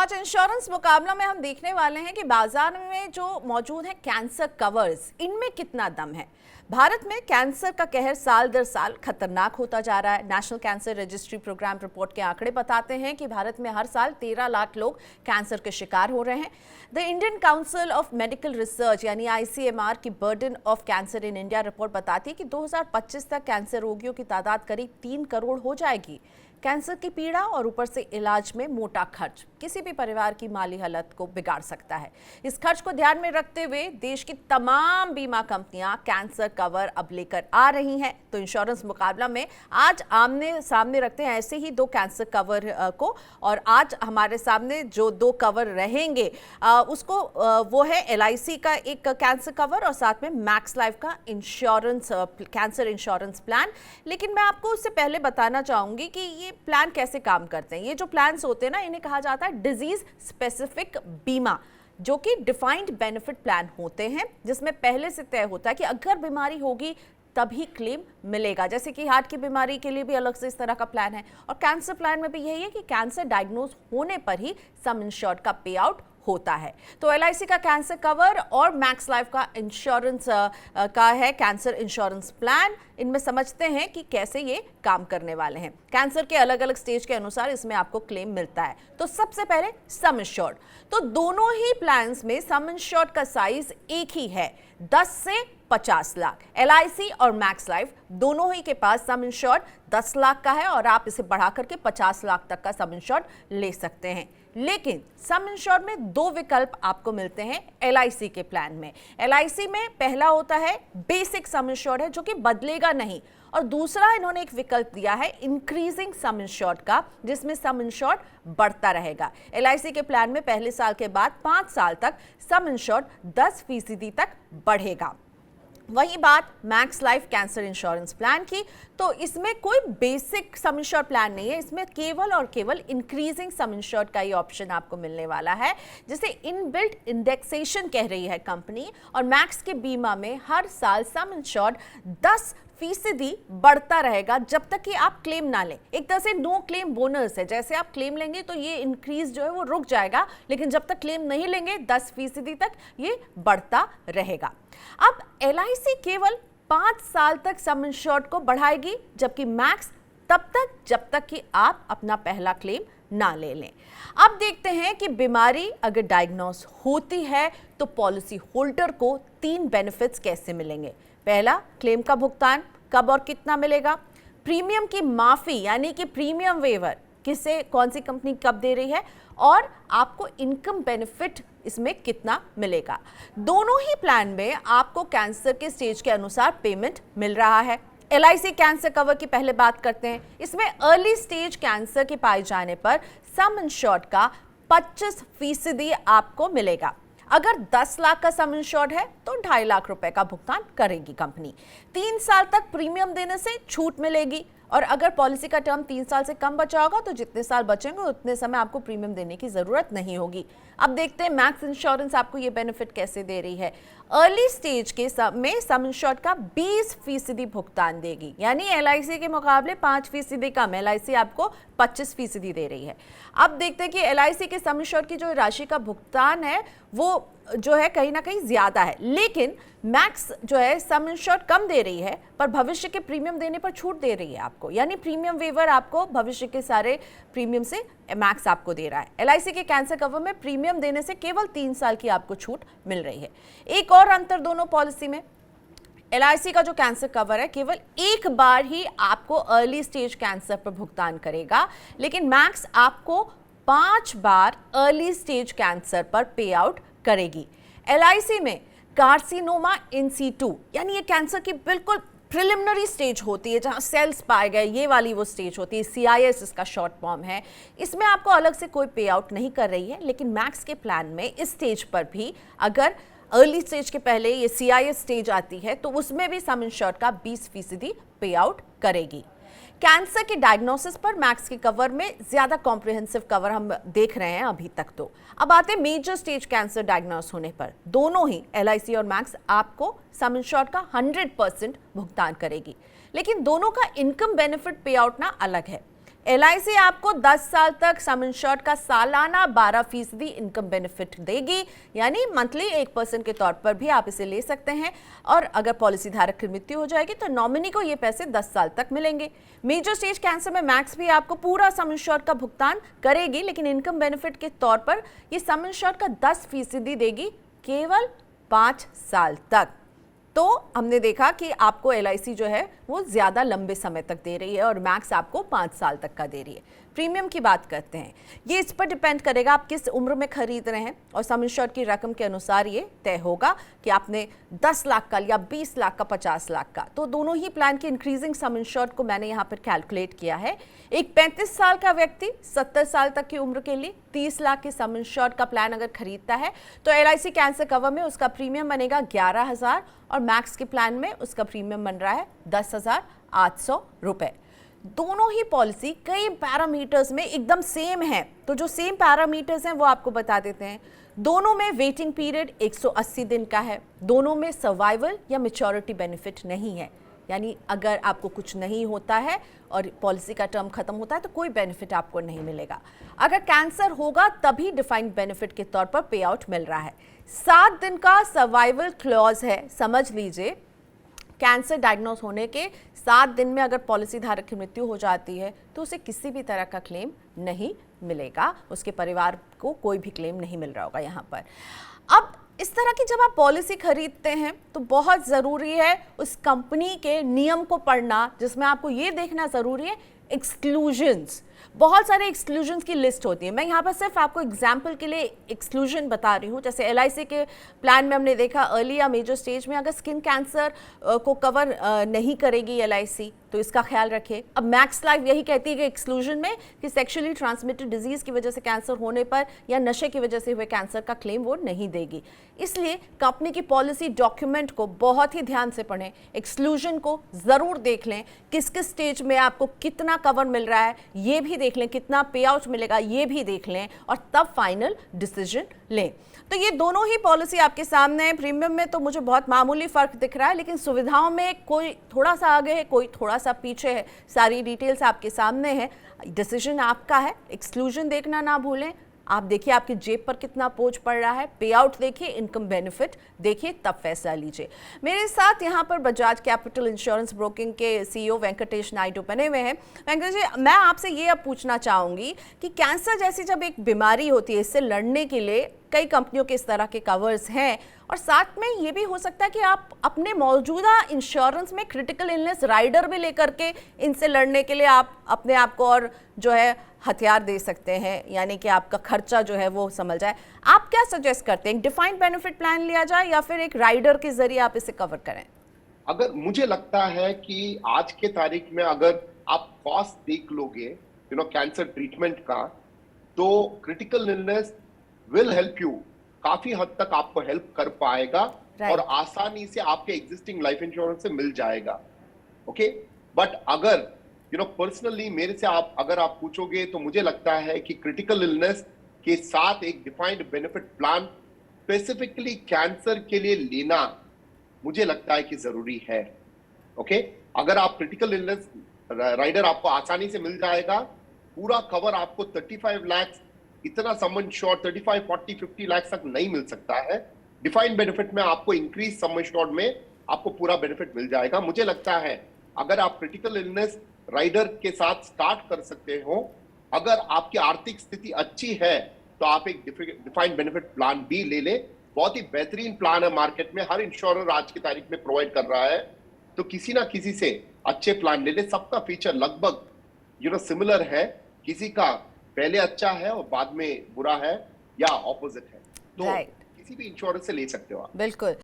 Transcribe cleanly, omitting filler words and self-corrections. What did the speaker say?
आज इंश्योरेंस मुकाबला में हम देखने वाले हैं कि बाजार में जो मौजूद है कैंसर कवर्स, इनमें कितना दम है। भारत में कैंसर का कहर साल दर साल खतरनाक होता जा रहा है। National cancer registry programme report के आंकड़े बताते हैं कि भारत में हर साल 13 लाख लोग कैंसर के शिकार हो रहे हैं। The Indian council of medical research यानी ICMR की burden of cancer in India report बताती है कि 2025 तक कैंसर रोगियों की तादाद करीब 3 करोड़ हो जाएगी। कैंसर की पीड़ा और ऊपर से इलाज में मोटा खर्च किसी भी परिवार की माली हालत को बिगाड़ सकता है। इस खर्च को ध्यान में रखते हुए देश की तमाम बीमा कंपनियां कैंसर कवर अब लेकर आ रही हैं। तो इंश्योरेंस मुकाबला में आज आमने सामने रखते हैं ऐसे ही दो कैंसर कवर को, और आज हमारे सामने जो दो कवर रहेंगे उसको वो है LIC का एक कैंसर कवर और साथ में मैक्स लाइफ का इंश्योरेंस कैंसर इंश्योरेंस प्लान। लेकिन मैं आपको उससे पहले बताना चाहूंगी कि ये प्लान कैसे काम करते हैं। ये जो प्लान्स होते हैं ना, इन्हें कहा जाता है डिजीज स्पेसिफिक बीमा, जो कि डिफाइंड बेनिफिट प्लान होते हैं, जिसमें पहले से तय होता है कि अगर बीमारी होगी तभी क्लेम मिलेगा। जैसे कि हार्ट की बीमारी के लिए भी अलग से इस तरह का प्लान है, और कैंसर प्लान में भी यही है कि कैंसर डायग्नोज होने पर ही सम इंश्योर्ड का पे आउट होता है। तो LIC का कैंसर कवर और मैक्स लाइफ का इंश्योरेंस का है कैंसर इंश्योरेंस प्लान। इनमें समझते हैं कि कैसे ये काम करने वाले हैं। कैंसर के अलग अलग स्टेज के अनुसार इसमें आपको क्लेम मिलता है। तो सबसे पहले सम इंश्योर्ड, तो दोनों ही प्लान्स में सम इंश्योर्ड का साइज एक ही है, 10 से 50 लाख। LIC और मैक्स लाइफ दोनों ही के पास सम इंश्योर्ड 10 लाख का है, और आप इसे बढ़ा करके 50 लाख तक का सम इंश्योर्ड ले सकते हैं। लेकिन सम इंश्योर्ड में दो विकल्प आपको मिलते हैं LIC के प्लान में। LIC में पहला होता है बेसिक सम इंश्योर्ड है, जो कि बदलेगा नहीं, और दूसरा इन्होंने एक विकल्प दिया है इंक्रीजिंग सम इंश्योर्ड का, जिसमें सम इंश्योर्ड बढ़ता रहेगा। LIC के प्लान में पहले साल के बाद 5 साल तक सम इंश्योर्ड 10% तक बढ़ेगा। वही बात max life cancer insurance plan की, तो इसमें कोई बेसिक सम इंश्योर्ड प्लान नहीं है। इसमें केवल और केवल इंक्रीजिंग सम इंश्योर्ड का ही ऑप्शन आपको मिलने वाला है, जिसे इनबिल्ट इंडेक्सेशन कह रही है कंपनी। और मैक्स के बीमा में हर साल सम इंश्योर्ड 10% बढ़ता रहेगा जब तक कि आप क्लेम ना लें। एक तरह से नो क्लेम बोनस है। जैसे आप क्लेम लेंगे तो ये इंक्रीज जो है वो रुक जाएगा, लेकिन जब तक क्लेम नहीं लेंगे 10% तक ये बढ़ता रहेगा। अब LIC केवल 5 साल तक सम इंश्योर्ड को बढ़ाएगी, जबकि मैक्स तब तक जब तक कि आप अपना पहला क्लेम ना ले लें। अब देखते हैं कि बीमारी अगर डायग्नोस होती है तो पॉलिसी होल्डर को 3 बेनिफिट्स कैसे मिलेंगे। पहला, क्लेम का भुगतान कब और कितना मिलेगा। प्रीमियम की माफी यानी कि प्रीमियम वेवर किसे कौन सी कंपनी कब दे रही है, और आपको इनकम बेनिफिट इसमें कितना मिलेगा। दोनों ही प्लान में आपको कैंसर के स्टेज के अनुसार पेमेंट मिल रहा है। LIC कैंसर कवर की पहले बात करते हैं। इसमें अर्ली स्टेज कैंसर के पाए जाने पर सम इंश्योर्ड का 25% आपको मिलेगा। अगर 10 लाख का सम इंश्योर्ड है तो 2.5 लाख रुपए का भुगतान करेगी कंपनी। 3 साल तक प्रीमियम देने से छूट मिलेगी, और अगर पॉलिसी का टर्म 3 साल से कम बचा होगा तो जितने साल बचेंगे उतने समय आपको प्रीमियम देने की जरूरत नहीं होगी। अब देखते हैं मैक्स इंश्योरेंस आपको ये बेनिफिट कैसे दे रही है। अर्ली स्टेज के में सम इंश्योर्ड का 20% भुगतान देगी, यानी LIC के मुकाबले 5% कम। LIC आपको 25% दे रही है। अब देखते हैं कि LIC के सम इंश्योर्ड की जो राशि का भुगतान है वो जो है कहीं ना कहीं ज्यादा है, लेकिन मैक्स जो है सम इंश्योर्ड कम दे रही है पर भविष्य के प्रीमियम देने पर छूट दे रही है आपको, यानी प्रीमियम वेवर आपको भविष्य के सारे प्रीमियम से मैक्स आपको दे रहा है। LIC के कैंसर कवर में प्रीमियम देने से केवल 3 साल की आपको छूट मिल रही है। एक और अंतर दोनों पॉलिसी में, LIC का जो कैंसर कवर है केवल एक बार ही आपको अर्ली स्टेज कैंसर पर भुगतान करेगा, लेकिन मैक्स आपको 5 बार अर्ली स्टेज कैंसर पर पे आउट करेगी। LIC में कार्सिनोमा इन सीटू, यानी ये कैंसर की बिल्कुल प्रिलिमिनरी स्टेज होती है जहां सेल्स पाए गए, ये वाली वो स्टेज होती है, CIS इसका शॉर्ट फॉर्म है। इसमें आपको अलग से कोई पे आउट नहीं कर रही है, लेकिन मैक्स के प्लान में इस स्टेज पर भी अगर अर्ली स्टेज के पहले ये CIS स्टेज आती है तो उसमें भी सम इंश्योर्ड का 20% पे आउट करेगी। कैंसर के डायग्नोसिस पर मैक्स के कवर में ज्यादा कॉम्प्रिहेंसिव कवर हम देख रहे हैं अभी तक। तो अब आते हैं मेजर स्टेज कैंसर डायग्नोस होने पर, दोनों ही LIC और मैक्स आपको सम इंश्योर्ड का 100% भुगतान करेगी, लेकिन दोनों का इनकम बेनिफिट पे आउट ना अलग है। LIC आपको 10 साल तक सम इंश्योर्ड का सालाना 12% इनकम बेनिफिट देगी, यानी मंथली 1% के तौर पर भी आप इसे ले सकते हैं। और अगर पॉलिसी धारक की मृत्यु हो जाएगी तो नॉमिनी को ये पैसे 10 साल तक मिलेंगे। मेजर स्टेज कैंसर में मैक्स भी आपको पूरा सम इंश्योर्ड का भुगतान करेगी, लेकिन इनकम बेनिफिट के तौर पर ये सम इंश्योर्ड का 10% देगी केवल 5 साल तक। तो हमने देखा कि आपको LIC जो है वो ज़्यादा लंबे समय तक दे रही है और मैक्स आपको 5 साल तक का दे रही है। प्रीमियम की बात करते हैं, ये इस पर डिपेंड करेगा आप किस उम्र में खरीद रहे हैं और सम इंश्योर्ड की रकम के अनुसार ये तय होगा कि आपने 10 लाख का या 20 लाख का, 50 लाख का। तो दोनों ही प्लान की इंक्रीजिंग सम इंश्योर्ड को मैंने यहाँ पर कैलकुलेट किया है। एक 35 साल का व्यक्ति 70 साल तक की उम्र के लिए 30 लाख के सम इंश्योर्ड का प्लान अगर खरीदता है तो LIC कैंसर कवर में उसका प्रीमियम बनेगा 11,000 और मैक्स के प्लान में उसका प्रीमियम बन रहा है 10,800 रुपए। दोनों ही पॉलिसी कई पैरामीटर्स में एकदम सेम है, तो जो सेम पैरामीटर्स हैं वो आपको बता देते हैं। दोनों में वेटिंग पीरियड 180 दिन का है, दोनों में सर्वाइवल या मैच्योरिटी बेनिफिट नहीं है, यानी अगर आपको कुछ नहीं होता है और पॉलिसी का टर्म खत्म होता है तो कोई बेनिफिट आपको नहीं मिलेगा। अगर कैंसर होगा तभी डिफाइंड बेनिफिट के तौर पर पे आउट मिल रहा है। 7 दिन का सर्वाइवल क्लॉज है, समझ लीजिए कैंसर डायग्नोज होने के 7 दिन में अगर पॉलिसी धारक की मृत्यु हो जाती है तो उसे किसी भी तरह का क्लेम नहीं मिलेगा, उसके परिवार को कोई भी क्लेम नहीं मिल रहा होगा यहाँ पर। अब इस तरह की जब आप पॉलिसी खरीदते हैं तो बहुत ज़रूरी है उस कंपनी के नियम को पढ़ना, जिसमें आपको ये देखना ज़रूरी है एक्सक्लूजन्स। बहुत सारे एक्सक्लूजन्स की लिस्ट होती है। मैं यहाँ पर सिर्फ आपको एग्जाम्पल के लिए एक्सक्लूजन बता रही हूँ। जैसे LIC के प्लान में हमने देखा अर्ली या मेजर स्टेज में अगर स्किन कैंसर को कवर नहीं करेगी LIC तो इसका ख्याल रखें। अब मैक्स लाइफ यही कहती है कि एक्सक्लूजन में कि सेक्सुअली ट्रांसमिटेड डिजीज की वजह से कैंसर होने पर या नशे की वजह से हुए कैंसर का क्लेम वो नहीं देगी। इसलिए कंपनी की पॉलिसी डॉक्यूमेंट को बहुत ही ध्यान से पढ़ें, एक्सक्लूजन को ज़रूर देख लें, किस किस स्टेज में आपको कितना कवर मिल रहा है ये भी देख लें, कितना पे आउट मिलेगा ये भी देख लें और तब फाइनल डिसीजन लें। तो ये दोनों ही पॉलिसी आपके सामने है। प्रीमियम में तो मुझे बहुत मामूली फ़र्क दिख रहा है, लेकिन सुविधाओं में कोई थोड़ा सा आगे है, कोई थोड़ा सा पीछे है। सारी डिटेल्स आपके सामने है, डिसीजन आपका है। एक्सक्लूजन देखना ना भूलें। आप देखिए आपकी जेब पर कितना बोझ पड़ रहा है, पे आउट देखिए, इनकम बेनिफिट देखिए, तब फैसला लीजिए। मेरे साथ यहाँ पर बजाज कैपिटल इंश्योरेंस ब्रोकिंग के CEO वेंकटेश नायडू बने हुए हैं। वेंकटेश जी, मैं आपसे ये अब पूछना चाहूँगी कि कैंसर जैसी जब एक बीमारी होती है, इससे लड़ने के लिए कई कंपनियों के इस तरह के कवर्स हैं और साथ में ये भी हो सकता है कि आप अपने मौजूदा इंश्योरेंस में क्रिटिकल इलनेस राइडर भी लेकर के इनसे लड़ने के लिए आप अपने आप को और जो है हथियार दे सकते हैं, यानी कि आपका खर्चा जो है वो संभल जाए। आप क्या सजेस्ट करते हैं, डिफाइंड बेनिफिट प्लान लिया जाए या फिर एक राइडर के जरिए आप इसे कवर करें? अगर मुझे लगता है कि आज के तारीख में अगर आप कॉस्ट देख लोगे कैंसर ट्रीटमेंट का, तो critical illness will help you, काफी हद तक आपको हेल्प कर पाएगा और आसानी से आपके एग्जिस्टिंग लाइफ इंश्योरेंस से मिल जाएगा। ओके, बट अगर पर्सनली मेरे से अगर आप पूछोगे तो मुझे लगता है कि क्रिटिकल इलनेस के साथ एक defined benefit plan specifically cancer के लिए लेना मुझे लगता है कि जरूरी है। ओके, अगर आप क्रिटिकल इलनेस राइडर आपको आसानी से मिल जाएगा, पूरा कवर आपको 35 लाख, इतना सम इंश्योर्ड 35, 40, 50 लाख तक नहीं मिल सकता है। डिफाइंड बेनिफिट में आपको इंक्रीज सम इंश्योर्ड में आपको पूरा बेनिफिट मिल जाएगा। मुझे लगता है अगर आप क्रिटिकल इलनेस राइडर के साथ स्टार्ट कर सकते हो, अगर आपकी आर्थिक स्थिति अच्छी है तो आप एक डिफाइंड बेनिफिट प्लान भी ले ले। बहुत ही बेहतरीन प्लान है, मार्केट में हर इंश्योरर आज की तारीख में प्रोवाइड कर रहा है, तो किसी ना किसी से अच्छे प्लान ले ले। सबका फीचर लगभग सिमिलर है, किसी का पहले अच्छा है और बाद में बुरा है या ऑपोजिट है, तो किसी भी इंश्योरेंस से ले सकते हो आप। बिल्कुल।